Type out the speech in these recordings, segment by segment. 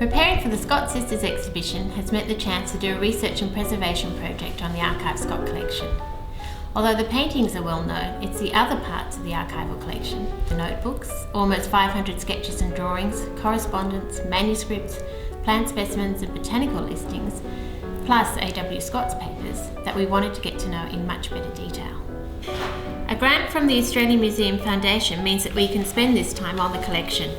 Preparing for the Scott Sisters exhibition has meant the chance to do a research and preservation project on the Archive Scott collection. Although the paintings are well known, it's the other parts of the archival collection, the notebooks, almost 500 sketches and drawings, correspondence, manuscripts, plant specimens and botanical listings, plus A.W. Scott's papers, that we wanted to get to know in much better detail. A grant from the Australian Museum Foundation means that we can spend this time on the collection.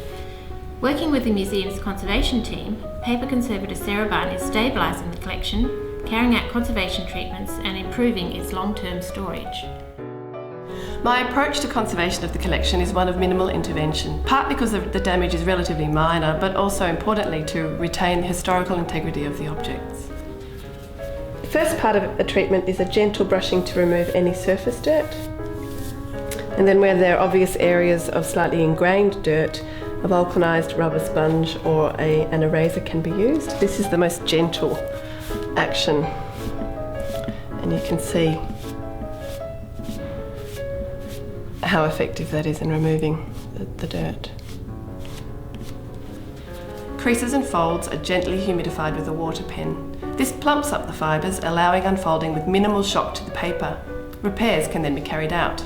Working with the museum's conservation team, paper conservator Sarah Barn is stabilising the collection, carrying out conservation treatments and improving its long-term storage. My approach to conservation of the collection is one of minimal intervention, part because the damage is relatively minor, but also importantly to retain the historical integrity of the objects. The first part of the treatment is a gentle brushing to remove any surface dirt. And then where there are obvious areas of slightly ingrained dirt, a vulcanised rubber sponge or an eraser can be used. This is the most gentle action, and you can see how effective that is in removing the dirt. Creases and folds are gently humidified with a water pen. This plumps up the fibres, allowing unfolding with minimal shock to the paper. Repairs can then be carried out.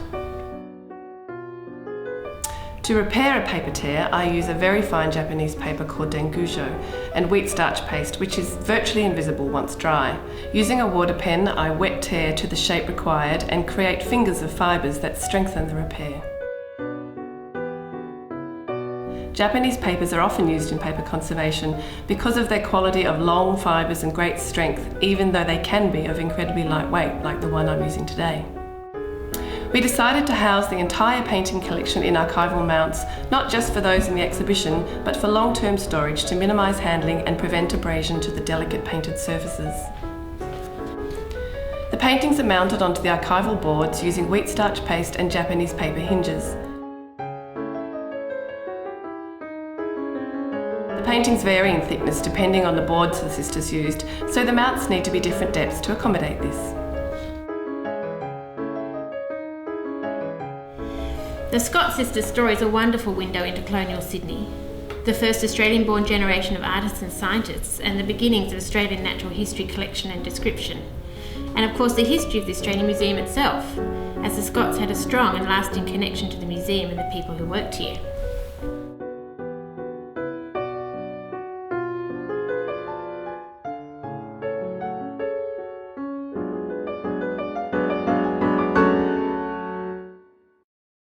To repair a paper tear, I use a very fine Japanese paper called dengujo and wheat starch paste, which is virtually invisible once dry. Using a water pen, I wet tear to the shape required and create fingers of fibres that strengthen the repair. Japanese papers are often used in paper conservation because of their quality of long fibres and great strength, even though they can be of incredibly light weight, like the one I'm using today. We decided to house the entire painting collection in archival mounts, not just for those in the exhibition, but for long-term storage to minimise handling and prevent abrasion to the delicate painted surfaces. The paintings are mounted onto the archival boards using wheat starch paste and Japanese paper hinges. The paintings vary in thickness depending on the boards the sisters used, so the mounts need to be different depths to accommodate this. The Scott Sisters story is a wonderful window into colonial Sydney, the first Australian-born generation of artists and scientists, and the beginnings of Australian natural history collection and description. And of course the history of the Australian Museum itself, as the Scotts had a strong and lasting connection to the museum and the people who worked here.